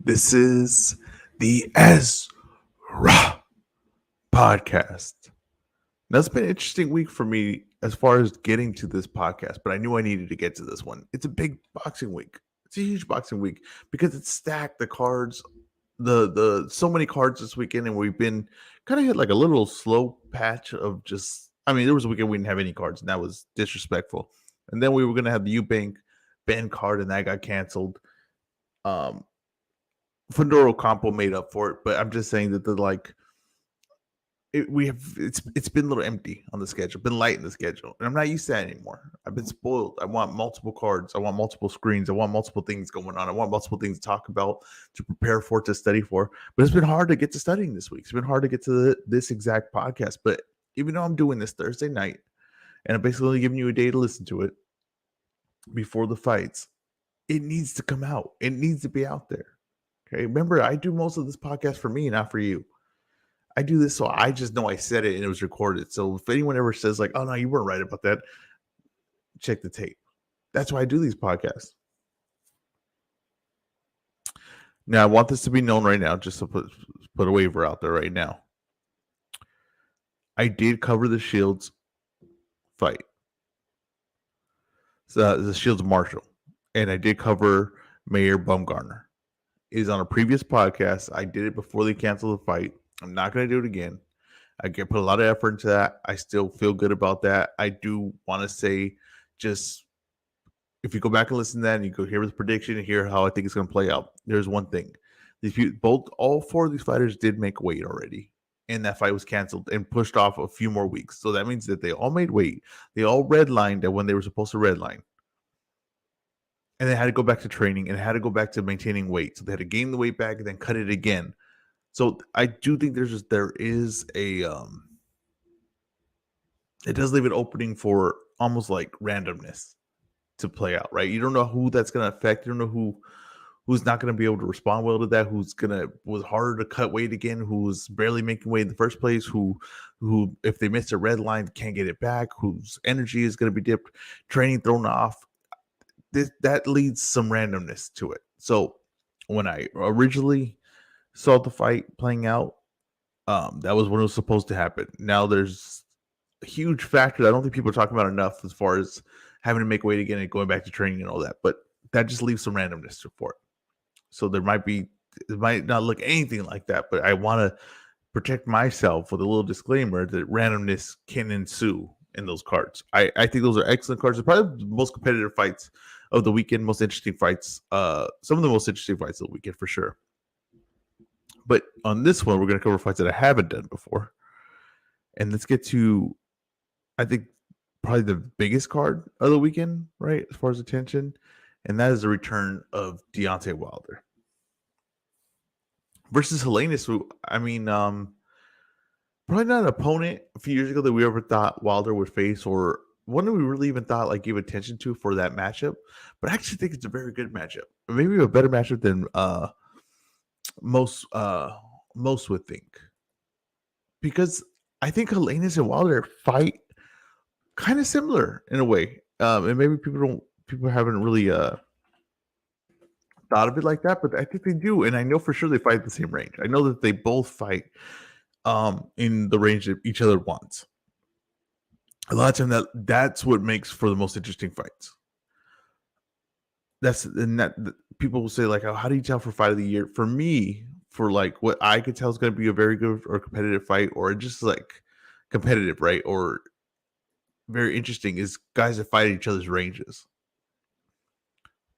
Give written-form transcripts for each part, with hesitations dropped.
This is the Ezra podcast. Now, it's been an interesting week for me as far as getting to this podcast, but I knew I needed to get to this one. It's a big boxing week. It's a huge boxing week because it's stacked. The cards, the so many cards this weekend, and we've been kind of hit like a little slow patch of just. I mean, there was a weekend we didn't have any cards, and that was disrespectful. And then we were going to have the Eubank Ben card, and that got canceled. Um, Fedoro Compo made up for it, but I'm just saying that it's been a little empty on the schedule, been light in the schedule, and I'm not used to that anymore. I've been spoiled. I want multiple cards, I want multiple screens, I want multiple things going on, I want multiple things to talk about, to prepare for, to study for. But it's been hard to get to studying this week. It's been hard to get to this exact podcast. But even though I'm doing this Thursday night, and I'm basically only giving you a day to listen to it before the fights, it needs to come out. It needs to be out there. Okay, remember, I do most of this podcast for me, not for you. I do this so I just know I said it and it was recorded. So if anyone ever says like, "Oh no, you weren't right about that," check the tape. That's why I do these podcasts. Now I want this to be known right now, just to put a waiver out there right now. I did cover the Shields fight, so the Shields Marshall, and I did cover Mayor Bumgarner. It is on a previous podcast. I did it before they canceled the fight. I'm not going to do it again. I can put a lot of effort into that. I still feel good about that. I do want to say, just if you go back and listen to that and you go hear the prediction and hear how I think it's going to play out, there's one thing. All four of these fighters did make weight already. And that fight was canceled and pushed off a few more weeks. So that means that they all made weight. They all redlined when they were supposed to redline. And they had to go back to training and had to go back to maintaining weight. So they had to gain the weight back and then cut it again. So I do think there is a it does leave an opening for almost like randomness to play out, right? You don't know who that's going to affect. You don't know who's not going to be able to respond well to that. Was harder to cut weight again. Who's barely making weight in the first place. Who if they miss a red line can't get it back. Whose energy is going to be dipped. Training thrown off. That leads some randomness to it. So when I originally saw the fight playing out, that was when it was supposed to happen. Now there's a huge factor that I don't think people are talking about enough as far as having to make weight again and going back to training and all that. But that just leaves some randomness for it. So it might not look anything like that, but I want to protect myself with a little disclaimer that randomness can ensue in those cards. I think those are excellent cards. They're probably the most competitive fights of the weekend, most interesting fights. Some of the most interesting fights of the weekend for sure. But on this one, we're going to cover fights that I haven't done before. And let's get to, I think, probably the biggest card of the weekend, right, as far as attention. And that is the return of Deontay Wilder versus Helenius, who, I mean, probably not an opponent a few years ago that we ever thought Wilder would face, or one that we really even thought like gave attention to for that matchup. But I actually think it's a very good matchup. Maybe a better matchup than most would think, because I think Helenius and Wilder fight kind of similar in a way, and maybe people haven't really thought of it like that, but I think they do, and I know for sure they fight the same range. I know that they both fight in the range that each other wants. A lot of time that's what makes for the most interesting fights. People will say like, oh, how do you tell for fight of the year? For me, for like what I could tell is going to be a very good or competitive fight, or just like competitive, right? Or very interesting is guys that fight at each other's ranges.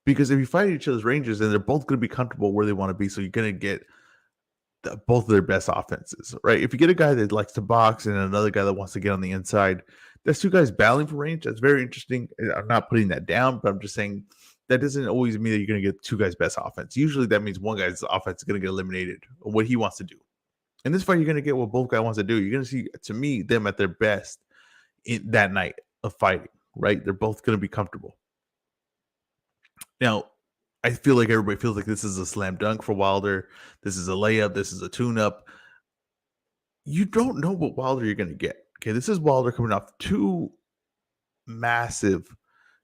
Because if you fight at each other's ranges, then they're both going to be comfortable where they want to be. So you're going to get both of their best offenses, right? If you get a guy that likes to box and another guy that wants to get on the inside, that's two guys battling for range. That's very interesting. I'm not putting that down, but I'm just saying that doesn't always mean that you're going to get two guys' best offense. Usually that means one guy's offense is going to get eliminated, or what he wants to do. In this fight, you're going to get what both guys wants to do. You're going to see, to me, them at their best in that night of fighting, right? They're both going to be comfortable. Now, I feel like everybody feels like this is a slam dunk for Wilder. This is a layup. This is a tune-up. You don't know what Wilder you're going to get. Okay, this is Wilder coming off two massive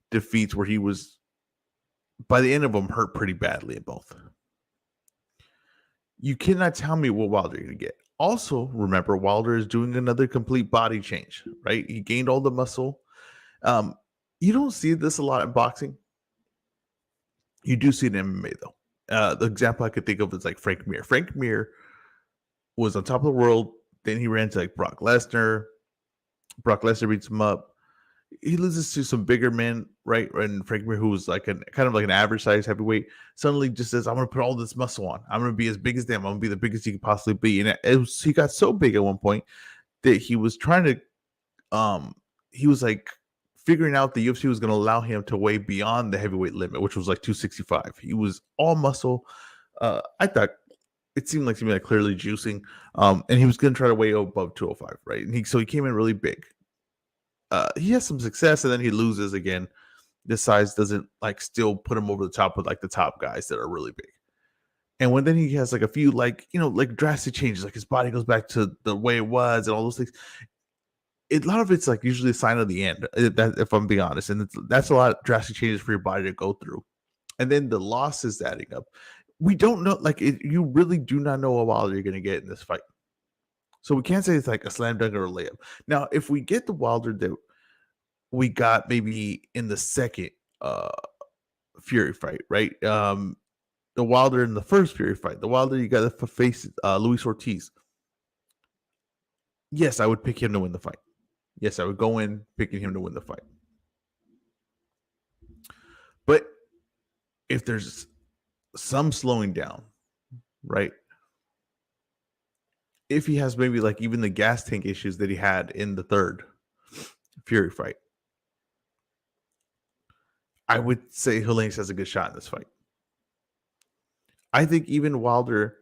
defeats where he was, by the end of them, hurt pretty badly in both. You cannot tell me what Wilder you're gonna get. Also, remember Wilder is doing another complete body change, right? He gained all the muscle. Um, you don't see this a lot in boxing. You do see it in MMA though. The example I could think of is like Frank Mir. Frank Mir was on top of the world. Then he ran to like Brock Lesnar. Brock Lesnar beats him up. He loses to some bigger men, right? And Frank Mir, who was like an kind of like an average size heavyweight, suddenly just says, "I'm going to put all this muscle on. I'm going to be as big as them. I'm going to be the biggest he could possibly be." And he got so big at one point that he was trying to, he was like figuring out the UFC was going to allow him to weigh beyond the heavyweight limit, which was like 265. He was all muscle. I thought it seemed like to me like clearly juicing, and he was going to try to weigh above 205, right? And so he came in really big. He has some success and then he loses again. This size doesn't like still put him over the top with like the top guys that are really big. And when then he has like a few like like drastic changes, like his body goes back to the way it was and all those things. A lot of it's like usually a sign of the end, that, if I'm being honest, and that's a lot of drastic changes for your body to go through. And then the losses adding up. We don't know, like you really do not know what Wilder you're going to get in this fight. So we can't say it's like a slam dunk or a layup. Now, if we get the Wilder that we got maybe in the second Fury fight, right? The Wilder in the first Fury fight, the Wilder you got to face Luis Ortiz. Yes, I would pick him to win the fight. Yes, I would go in picking him to win the fight. But if there's some slowing down, right? If he has maybe like even the gas tank issues that he had in the third Fury fight, I would say Helenius has a good shot in this fight. I think even Wilder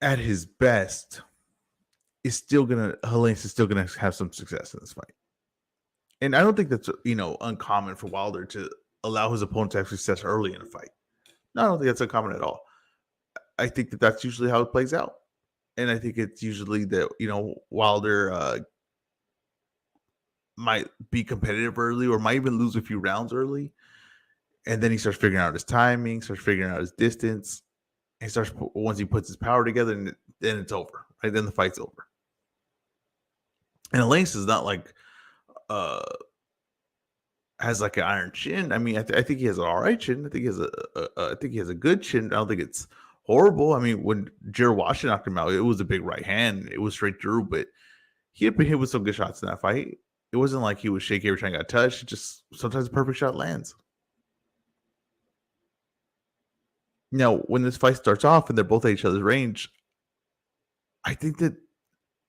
at his best is still Helenius is still gonna have some success in this fight. And I don't think that's uncommon for Wilder to allow his opponent to have success early in a fight. No, I don't think that's uncommon at all. I think that that's usually how it plays out. And I think it's usually that, Wilder might be competitive early or might even lose a few rounds early. And then he starts figuring out his timing, starts figuring out his distance. And once he puts his power together, and then it's over. Right? Then the fight's over. And Helenius is not like has like an iron chin. I mean, I think he has an all right chin. I think he has a good chin. I don't think it's horrible. I mean, when Jared Washington knocked him out, it was a big right hand. It was straight through, but he had been hit with some good shots in that fight. It wasn't like he was shaky every time he got touched. Just sometimes the perfect shot lands. Now, when this fight starts off and they're both at each other's range, I think that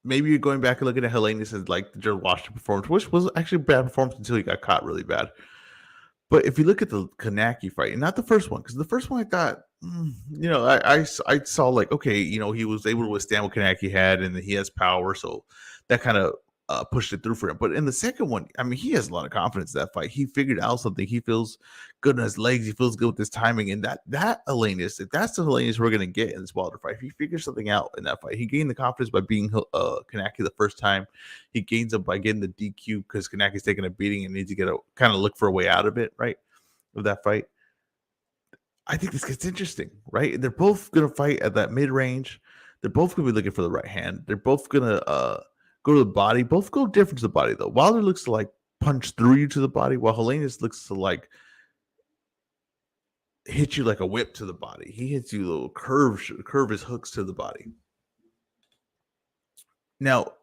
maybe you're going back and looking at Helenius as like the Jared Washington performance, which was actually a bad performance until he got caught really bad. But if you look at the Kanaki fight, and not the first one, because the first one I thought, I saw like, okay, he was able to withstand what Kanaki had, and he has power, so that kind of pushed it through for him. But in the second one, I mean, he has a lot of confidence in that fight. He figured out something. He feels good in his legs. He feels good with his timing. And that Helenius, if that's the Helenius we're going to get in this Wilder fight, if he figures something out in that fight, he gained the confidence by being Kanaki the first time. He gains it by getting the DQ because Kanaki's taking a beating and needs to get a kind of look for a way out of it, right? Of that fight. I think this gets interesting, right? They're both going to fight at that mid-range. They're both going to be looking for the right hand. They're both going to go to the body. Both go different to the body, though. Wilder looks to like punch through you to the body, while Helenius looks to like hit you like a whip to the body. He hits you a little curve his hooks to the body. Now,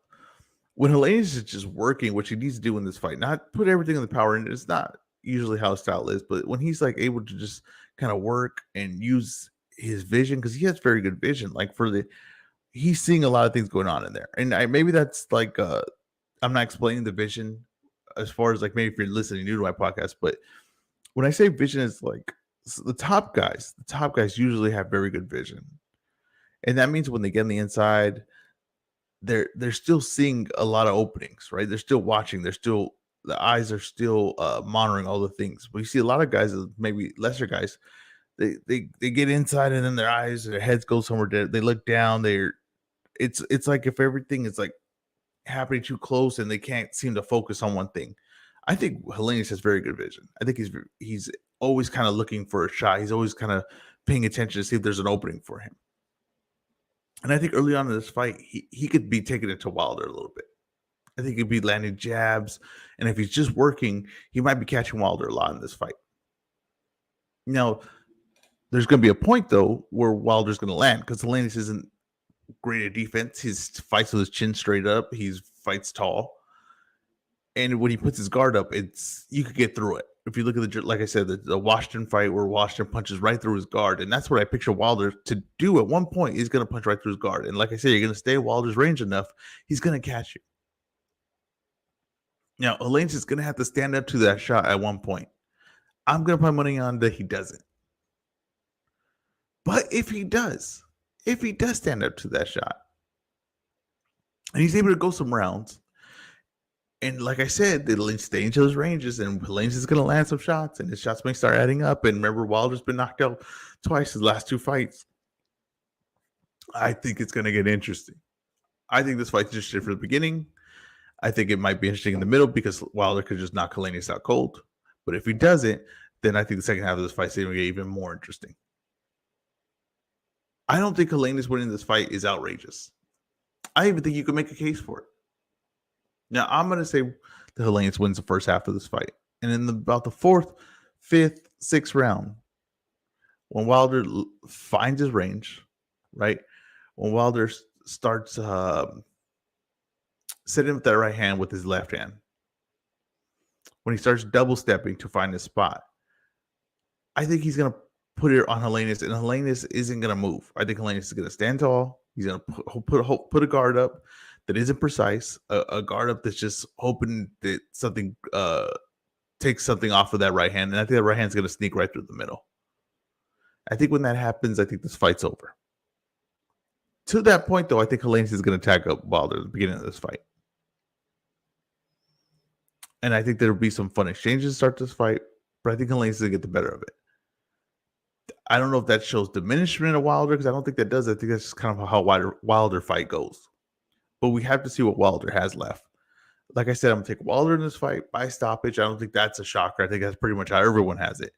when Helenius is just working, which he needs to do in this fight, not put everything in the power, and it's not usually how his style is, but when he's like able to just kind of work and use his vision, because he has very good vision, like he's seeing a lot of things going on in there. And maybe that's like I'm not explaining the vision as far as like maybe if you're listening new to my podcast, but when I say vision, is like the top guys usually have very good vision. And that means when they get on the inside, they're still seeing a lot of openings, right? They're still watching, the eyes are still monitoring all the things. But you see a lot of guys, maybe lesser guys, they get inside and then their heads go somewhere. They look down. It's like if everything is like happening too close and they can't seem to focus on one thing. I think Helenius has very good vision. I think he's always kind of looking for a shot. He's always kind of paying attention to see if there's an opening for him. And I think early on in this fight, he could be taking it to Wilder a little bit. I think he'd be landing jabs, and if he's just working, he might be catching Wilder a lot in this fight. Now, there's going to be a point though where Wilder's going to land because Helenius isn't great at defense. He fights with his chin straight up. He fights tall, and when he puts his guard up, you could get through it. If you look at like I said, the Washington fight where Washington punches right through his guard, and that's what I picture Wilder to do at one point. He's going to punch right through his guard, and like I said, you're going to stay at Wilder's range enough, he's going to catch you. Now, Helenius is going to have to stand up to that shot at one point. I'm going to put money on that he doesn't. But if he does stand up to that shot, and he's able to go some rounds, and like I said, they'll stay into those ranges, and Helenius is going to land some shots, and his shots may start adding up. And remember, Wilder's been knocked out twice his last 2 fights. I think it's going to get interesting. I think this fight's interesting from the beginning. I think it might be interesting in the middle because Wilder could just knock Helenius out cold. But if he doesn't, then I think the second half of this fight is going to get even more interesting. I don't think Helenius winning this fight is outrageous. I even think you could make a case for it. Now, I'm going to say that Helenius wins the first half of this fight. And in about the 4th, 5th, 6th round, when Wilder finds his range, right? When Wilder starts setting up that right hand with his left hand, when he starts double stepping to find his spot, I think he's going to put it on Helenius, and Helenius isn't going to move. I think Helenius is going to stand tall. He's going to put a guard up that isn't precise, a guard up that's just hoping that something takes something off of that right hand, and I think that right hand's going to sneak right through the middle. I think when that happens, I think this fight's over. To that point, though, I think Helenius is going to tag up Wilder at the beginning of this fight. And I think there'll be some fun exchanges to start this fight, but I think Helenius is going to get the better of it. I don't know if that shows diminishment of Wilder, because I don't think that does. I think that's just kind of how Wilder fight goes. But we have to see what Wilder has left. Like I said, I'm going to take Wilder in this fight by stoppage. I don't think that's a shocker. I think that's pretty much how everyone has it.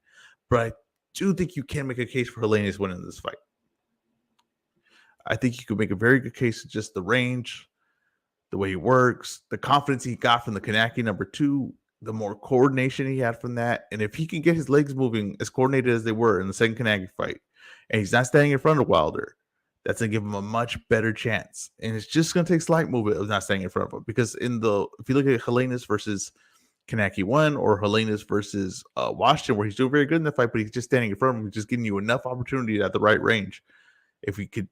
But I do think you can make a case for Helenius winning this fight. I think you could make a very good case of just the range, the way he works, the confidence he got from the Kanaki number 2, the more coordination he had from that. And if he can get his legs moving as coordinated as they were in the second Kanaki fight, and he's not standing in front of Wilder, that's going to give him a much better chance. And it's just going to take slight movement of not staying in front of him. Because if you look at Helenius versus Kanaki 1 or Helenius versus Washington, where he's doing very good in the fight, but he's just standing in front of him, just giving you enough opportunity at the right range. If he could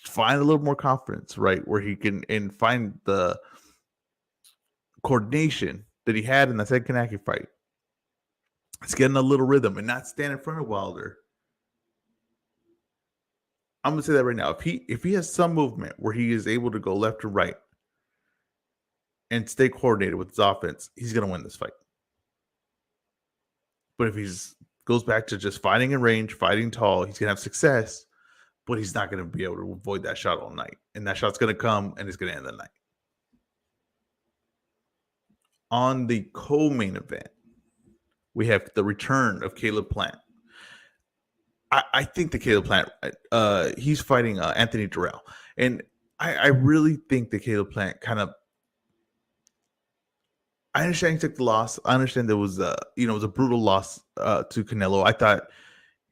find a little more confidence, right, where he can and find the coordination that he had in the second Kanaki fight, it's getting a little rhythm and not stand in front of Wilder. I'm gonna say that right now. If he has some movement where he is able to go left to right and stay coordinated with his offense, he's gonna win this fight. But if he goes back to just fighting in range, fighting tall, he's gonna have success, but he's not gonna be able to avoid that shot all night. And that shot's gonna come and it's gonna end the night. On the co-main event, we have the return of Caleb Plant. I think the Caleb Plant, he's fighting Anthony Durrell. And I really think the Caleb Plant kind of, I understand he took the loss. I understand there was it was a brutal loss to Canelo. I thought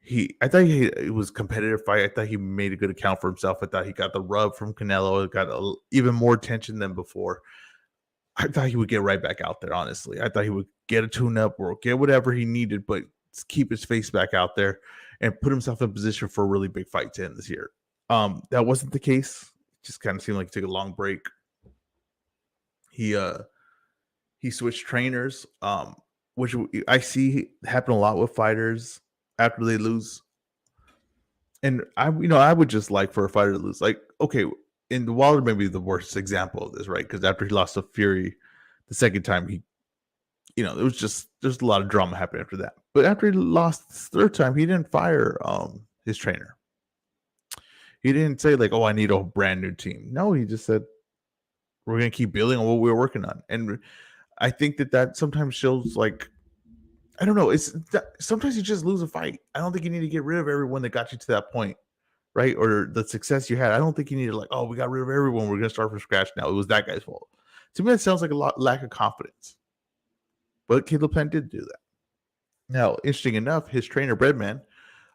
it was a competitive fight. I thought he made a good account for himself. I thought he got the rub from Canelo. It got even more attention than before. I thought he would get right back out there, honestly. I thought he would get a tune-up or get whatever he needed, but keep his face back out there and put himself in position for a really big fight to end this year. That wasn't the case. It just kind of seemed like he took a long break. He switched trainers, which I see happen a lot with fighters after they lose. And I would just like for a fighter to lose. Like, okay, and Wilder may be the worst example of this, right? Because after he lost to Fury the second time, there's a lot of drama happening after that. But after he lost the third time, he didn't fire his trainer. He didn't say like, "Oh, I need a brand new team." No, he just said, "We're going to keep building on what we were working on." And I think that sometimes shows like I don't know. Sometimes you just lose a fight. I don't think you need to get rid of everyone that got you to that point, right? Or the success you had. I don't think you need to like, oh, we got rid of everyone. We're gonna start from scratch now. It was that guy's fault. To me, that sounds like a lot lack of confidence. But Caleb Plant did do that. Now, interesting enough, his trainer Breadman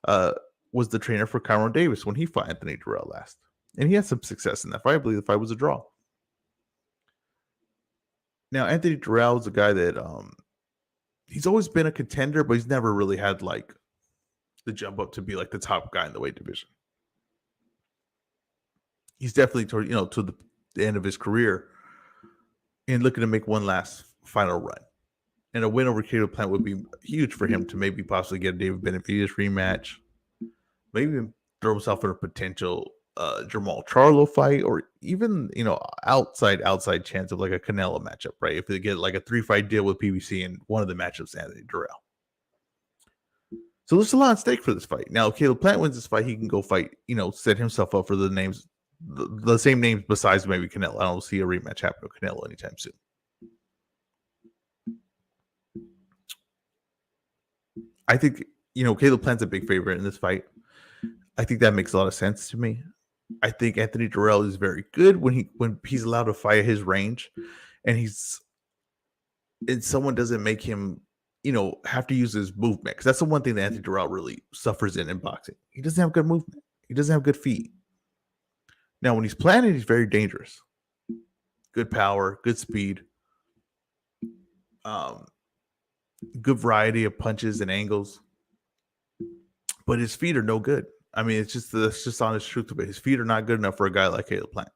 uh, was the trainer for Kyron Davis when he fought Anthony Durrell last, and he had some success in that fight. I believe the fight was a draw. Now, Anthony Durrell is a guy that he's always been a contender, but he's never really had like the jump up to be like the top guy in the weight division. He's definitely to the end of his career and looking to make one last final run. And a win over Caleb Plant would be huge for him to maybe possibly get a David Benavidez rematch, maybe throw himself in a potential Jamal Charlo fight, or even outside chance of like a Canelo matchup, right? If they get like a 3-fight deal with PBC and one of the matchups Anthony Durrell. So there's a lot at stake for this fight. Now, if Caleb Plant wins this fight, he can go fight, set himself up for the names, the same names besides maybe Canelo. I don't see a rematch happen with Canelo anytime soon. I think, Caleb Plant's a big favorite in this fight. I think that makes a lot of sense to me. I think Anthony Durrell is very good when he's allowed to fight at his range, and someone doesn't make him, have to use his movement, because that's the one thing that Anthony Durrell really suffers in boxing. He doesn't have good movement. He doesn't have good feet. Now, when he's planted, he's very dangerous. Good power, good speed, good variety of punches and angles, but his feet are no good. I mean, that's just honest truth of it. His feet are not good enough for a guy like Caleb Plant.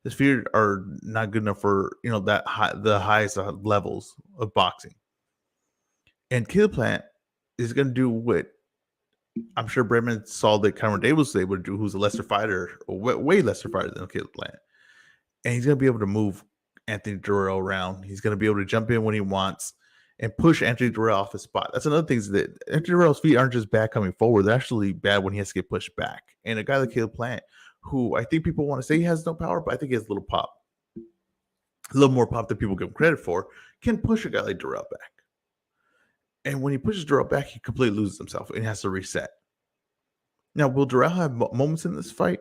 His feet are not good enough for the highest levels of boxing. And Caleb Plant is going to do what I'm sure Bremen saw that Cameron Davis was able to do, who's a lesser fighter, or way lesser fighter than Caleb Plant. And he's going to be able to move Anthony Durrell around. He's going to be able to jump in when he wants and push Anthony Durrell off his spot. That's another thing, is that Anthony Durrell's feet aren't just bad coming forward. They're actually bad when he has to get pushed back. And a guy like Caleb Plant, who I think people want to say he has no power, but I think he has a little pop. A little more pop than people give him credit for, can push a guy like Durrell back. And when he pushes Durrell back, he completely loses himself and has to reset. Now, will Durrell have moments in this fight?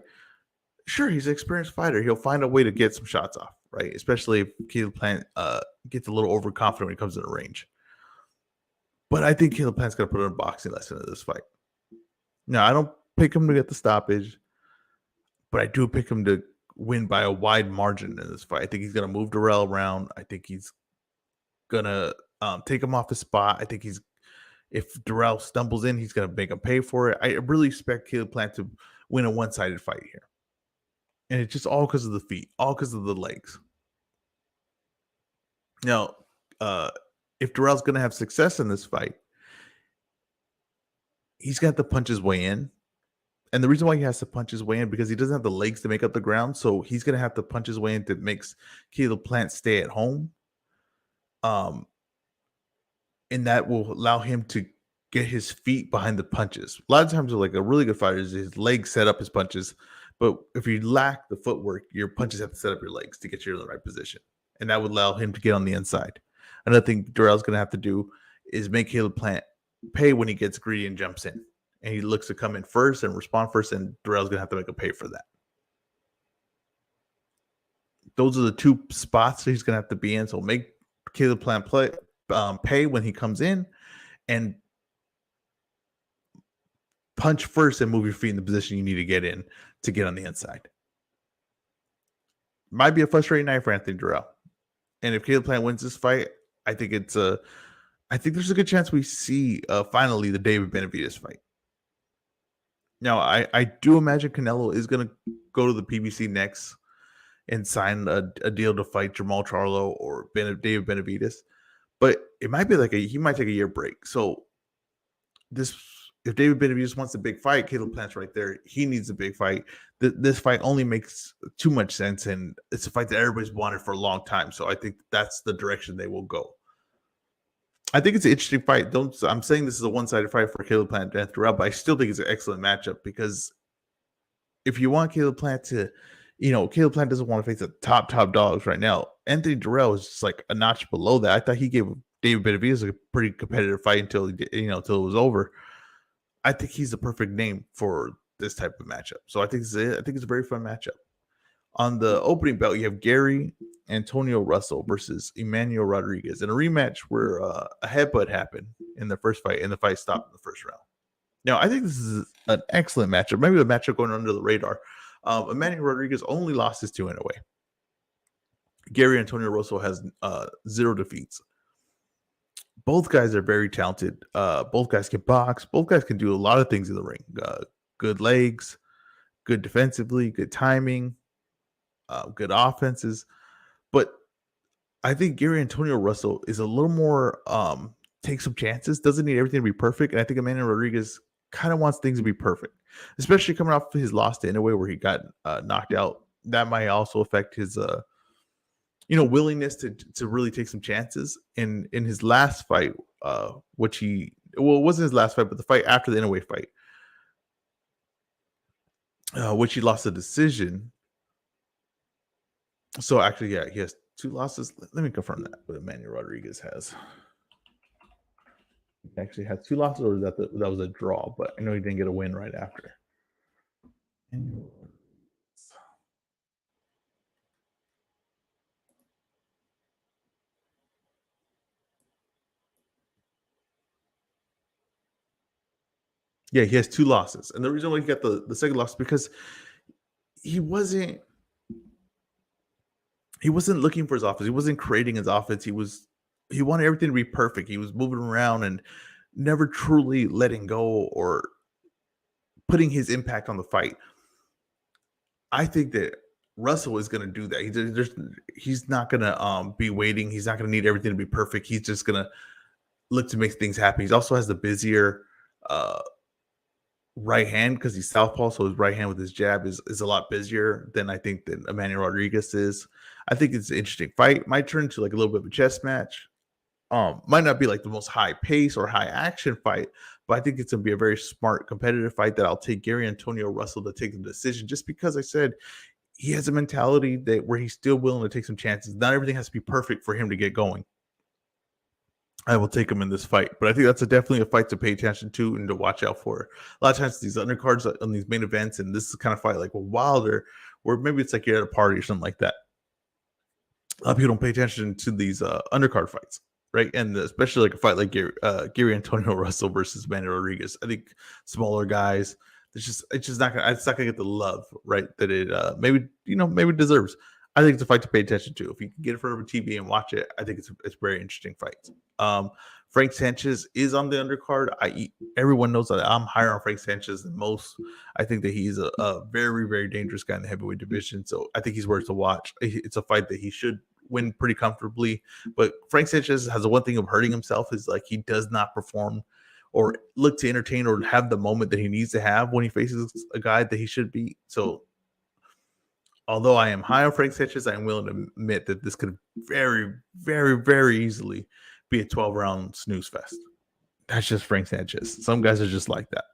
Sure, he's an experienced fighter. He'll find a way to get some shots off, right? Especially if Caleb Plant gets a little overconfident when he comes to the range. But I think Caleb Plant's going to put a boxing lesson in this fight. Now, I don't pick him to get the stoppage, but I do pick him to win by a wide margin in this fight. I think he's going to move Durrell around. I think he's going to take him off his spot. I think if Durrell stumbles in, he's going to make him pay for it. I really expect Caleb Plant to win a one-sided fight here. And it's just all because of the feet, all because of the legs. Now, if Durrell's going to have success in this fight, he's got to punch his way in. And the reason why he has to punch his way in, because he doesn't have the legs to make up the ground. So he's going to have to punch his way in that makes Caleb Plant stay at home. And that will allow him to get his feet behind the punches. A lot of times, like a really good fighter, his legs set up his punches. But if you lack the footwork, your punches have to set up your legs to get you in the right position. And that would allow him to get on the inside. Another thing Durrell's going to have to do is make Caleb Plant pay when he gets greedy and jumps in. And he looks to come in first and respond first, and Durrell's going to have to make a pay for that. Those are the two spots that he's going to have to be in. So make Caleb Plant pay when he comes in, and punch first and move your feet in the position you need to get in to get on the inside. Might be a frustrating night for Anthony Durrell. And if Caleb Plant wins this fight, I think there's a good chance we see finally the David Benavidez fight. Now, I do imagine Canelo is going to go to the PBC next and sign a deal to fight Jamal Charlo or David Benavidez. But it might be he might take a year break. So if David Benavidez wants a big fight, Caleb Plant's right there. He needs a big fight. This fight only makes too much sense, and it's a fight that everybody's wanted for a long time. So I think that's the direction they will go. I think it's an interesting fight. I'm saying this is a one-sided fight for Caleb Plant and Durrell, but I still think it's an excellent matchup, because if you want Caleb Plant to, Caleb Plant doesn't want to face the top dogs right now. Anthony Durrell is just like a notch below that. I thought he gave David Benavidez a pretty competitive fight until until it was over. I think he's the perfect name for this type of matchup. So I think it's a very fun matchup. On the opening belt, you have Gary Antonio Russell versus Emmanuel Rodriguez in a rematch where a headbutt happened in the first fight, and the fight stopped in the first round. Now, I think this is an excellent matchup. Maybe the matchup going under the radar. Emmanuel Rodriguez only lost his 2 in a way. Gary Antonio Russell has 0 defeats. Both guys are very talented. Both guys can box. Both guys can do a lot of things in the ring. Good legs, good defensively, good timing, good offenses. But I think Gary Antonio Russell is a little more take some chances, doesn't need everything to be perfect. And I think Emmanuel Rodriguez kind of wants things to be perfect, especially coming off his loss to Inoue where he got knocked out. That might also affect his willingness to really take some chances. In his last fight, which it wasn't his last fight, but the fight after the Inoue fight, which he lost a decision. So actually, yeah, he has 2 losses. Let me confirm that what Emmanuel Rodriguez has. He actually has 2 losses, or that was a draw, but I know he didn't get a win right after. Yeah, he has 2 losses. And the reason why he got the second loss is because he wasn't looking for his offense. He wasn't creating his offense. He wanted everything to be perfect. He was moving around and never truly letting go or putting his impact on the fight. I think that Russell is going to do that. He's not going to be waiting. He's not going to need everything to be perfect. He's just going to look to make things happen. He also has the busier right hand because he's southpaw, so his right hand with his jab is a lot busier than I think that Emmanuel Rodriguez is. I think it's an interesting fight. Might turn into like a little bit of a chess match. Might not be like the most high pace or high action fight, but I think it's gonna be a very smart competitive fight that I'll take Gary Antonio Russell to take the decision, just because I said he has a mentality that where he's still willing to take some chances. Not everything has to be perfect for him to get going. I will take him in this fight, but I think that's definitely a fight to pay attention to and to watch out for. A lot of times these undercards on these main events, and this is kind of fight like Wilder, where maybe it's like you're at a party or something like that. A lot of people don't pay attention to these undercard fights, right? And especially like a fight like Gary Antonio Russell versus Emmanuel Rodriguez. I think smaller guys, it's not gonna get the love, right? That it maybe deserves. I think it's a fight to pay attention to. If you can get in front of a TV and watch it, I think it's a very interesting fight. Frank Sanchez is on the undercard. Everyone knows that I'm higher on Frank Sanchez than most. I think that he's a very, very dangerous guy in the heavyweight division. So I think he's worth to watch. It's a fight that he should win pretty comfortably. But Frank Sanchez has the one thing of hurting himself is like he does not perform or look to entertain or have the moment that he needs to have when he faces a guy that he should beat. So although I am high on Frank Sanchez, I am willing to admit that this could very, very, very easily be a 12-round snooze fest. That's just Frank Sanchez. Some guys are just like that.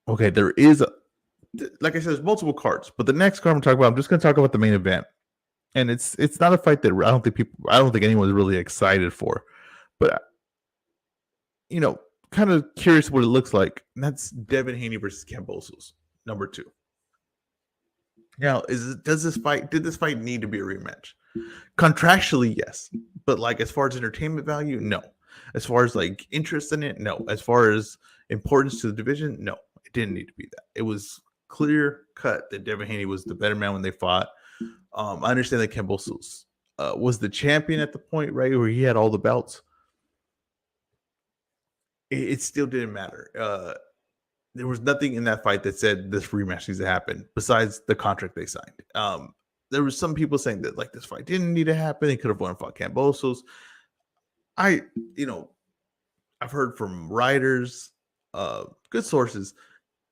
Okay, there is, like I said, there's multiple cards, but the next card I'm talking about, I'm just going to talk about the main event, and it's not a fight that I don't think anyone's really excited for, but kind of curious what it looks like. And that's Devin Haney versus Kambosos, number 2. Now, did this fight need to be a rematch? Contractually, yes. But like as far as entertainment value, no. As far as like interest in it, no. As far as importance to the division, no. It didn't need to be that. It was clear cut that Devin Haney was the better man when they fought. I understand that Kambosos was the champion at the point, right, where he had all the belts. It still didn't matter. There was nothing in that fight that said this rematch needs to happen besides the contract they signed. There was some people saying that like this fight didn't need to happen. He could have won and fought Kambosos. I've heard from writers, good sources,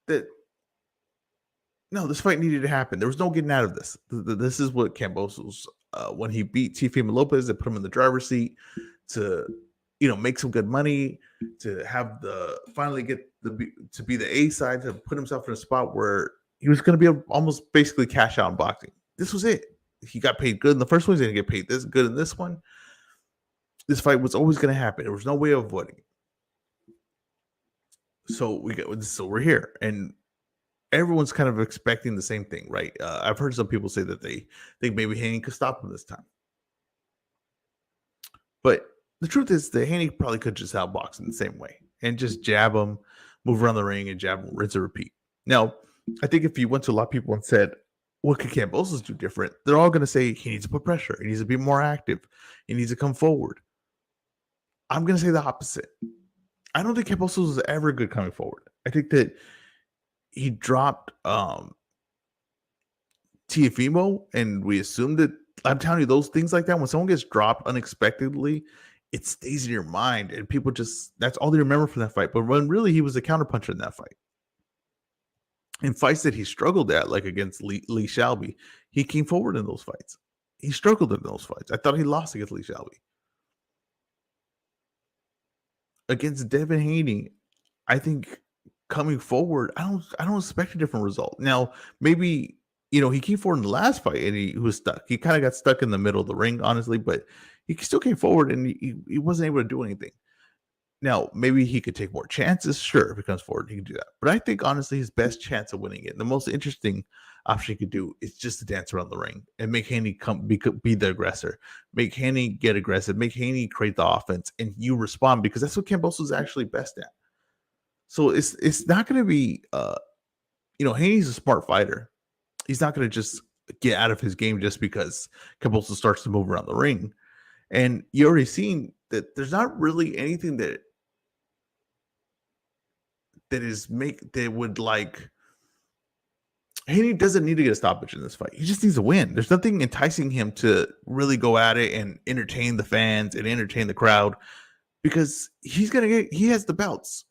that no, this fight needed to happen. There was no getting out of this. This is what Kambosos, when he beat Teofimo Lopez, they put him in the driver's seat to make some good money, to have finally get to be the A side, to put himself in a spot where he was going to be able almost basically cash out in boxing. This was it. He got paid good in the first one. He's going to get paid this good in this one. This fight was always going to happen. There was no way of avoiding it. So we're here, and everyone's kind of expecting the same thing, right? I've heard some people say that they think maybe Haney could stop him this time, but the truth is that Haney probably could just outbox him the same way and just jab him, move around the ring, and jab him, rinse and repeat. Now, I think if you went to a lot of people and said, "What could Kambosos do different?" They're all going to say he needs to put pressure, he needs to be more active, he needs to come forward. I'm going to say the opposite. I don't think Kambosos was ever good coming forward. I think that he dropped Tiafimo, and we assumed that. I'm telling you, those things like that, when someone gets dropped unexpectedly, it stays in your mind, and people that's all they remember from that fight. But when really he was a counterpuncher in that fight. In fights that he struggled at, like against Lee Shelby, he came forward in those fights. He struggled in those fights. I thought he lost against Lee Shelby. Against Devin Haney, I think coming forward, I don't expect a different result. Now, maybe he came forward in the last fight and he was stuck. He kind of got stuck in the middle of the ring, honestly, but he still came forward and he wasn't able to do anything. Now, maybe he could take more chances. Sure, if he comes forward, he can do that. But I think, honestly, his best chance of winning it, the most interesting option he could do is just to dance around the ring and make Haney be the aggressor. Make Haney get aggressive. Make Haney create the offense, and you respond, because that's what Kambosos is actually best at. So it's not going to be, Haney's a smart fighter. He's not going to just get out of his game just because Kambosos starts to move around the ring. And you already seen that there's not really anything that would like. Haney doesn't need to get a stoppage in this fight. He just needs to win. There's nothing enticing him to really go at it and entertain the fans and entertain the crowd, because he has the belts.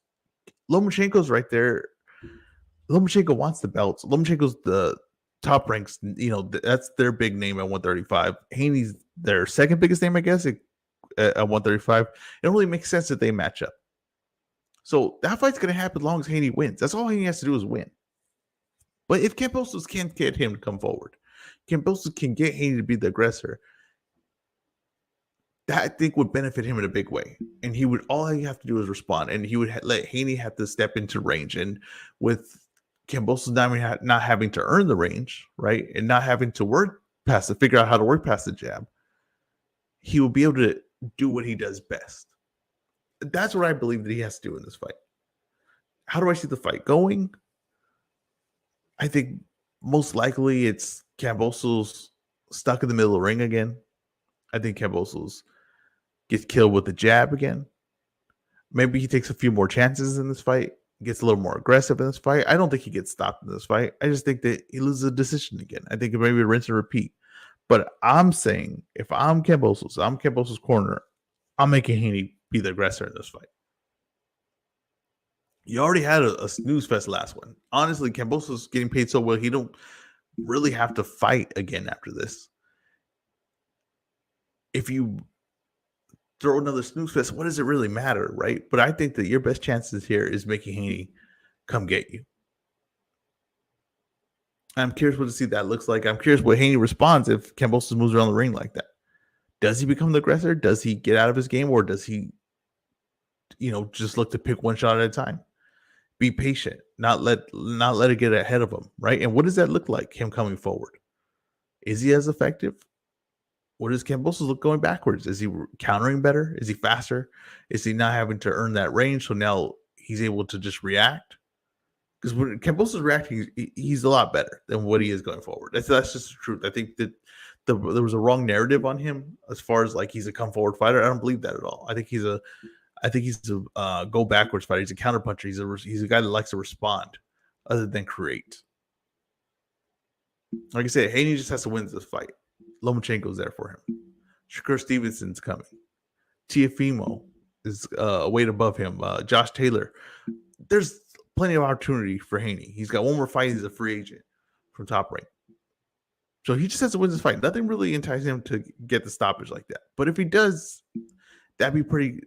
Lomachenko's right there. Lomachenko wants the belts. Lomachenko's the top ranks. That's their big name at 135. Haney's their second biggest name, I guess, at 135. It don't really make sense that they match up. So that fight's going to happen as long as Haney wins. That's all Haney has to do is win. But if Kambosos can't get him to come forward, Kambosos can get Haney to be the aggressor, that I think would benefit him in a big way. And all he have to do is respond, and he would let Haney have to step into range. And with Kambosos not having to earn the range, right, and not having to figure out how to work past the jab, he will be able to do what he does best. That's what I believe that he has to do in this fight. How do I see the fight going? I think most likely it's Kambosos stuck in the middle of the ring again. I think Kambosos gets killed with the jab again. Maybe he takes a few more chances in this fight, gets a little more aggressive in this fight. I don't think he gets stopped in this fight. I just think that he loses a decision again. I think maybe a rinse and repeat. But I'm saying, if I'm Kambosos' corner, I'm making Haney be the aggressor in this fight. You already had a snooze fest last one. Honestly, Kambosos getting paid so well, he don't really have to fight again after this. If you throw another snooze fest, what does it really matter, right? But I think that your best chances here is making Haney come get you. I'm curious what to see that looks like. I'm curious what Haney responds if Kambosos moves around the ring like that. Does he become the aggressor? Does he get out of his game, or does he, just look to pick one shot at a time? Be patient, not let it get ahead of him, right? And what does that look like, him coming forward? Is he as effective? What does Kambosos look going backwards? Is he countering better? Is he faster? Is he not having to earn that range, so now he's able to just react? Because when Kambosos is reacting, he's a lot better than what he is going forward. That's just the truth. I think that there was a wrong narrative on him as far as like he's a come forward fighter. I don't believe that at all. I think he's a go backwards fighter. He's a counterpuncher. He's a guy that likes to respond other than create. Like I said, Haney just has to win this fight. Lomachenko's there for him. Shakur Stevenson's coming. Tiafimo is weight above him. Josh Taylor. There's plenty of opportunity for Haney. He's got one more fight. He's a free agent from Top Rank. So he just has to win this fight. Nothing really entices him to get the stoppage like that. But if he does, that'd be pretty,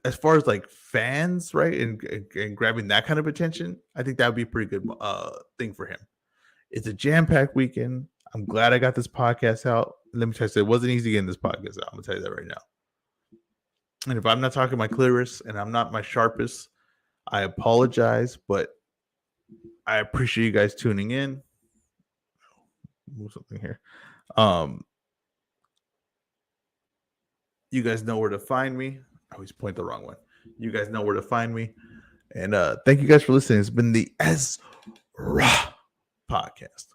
as far as like fans, right? And grabbing that kind of attention, I think that would be a pretty good thing for him. It's a jam-packed weekend. I'm glad I got this podcast out. Let me tell you, it wasn't easy getting this podcast out. I'm going to tell you that right now. And if I'm not talking my clearest and I'm not my sharpest, I apologize, but I appreciate you guys tuning in. Move something here. You guys know where to find me. I always point the wrong one. You guys know where to find me. And thank you guys for listening. It's been the Ezra podcast.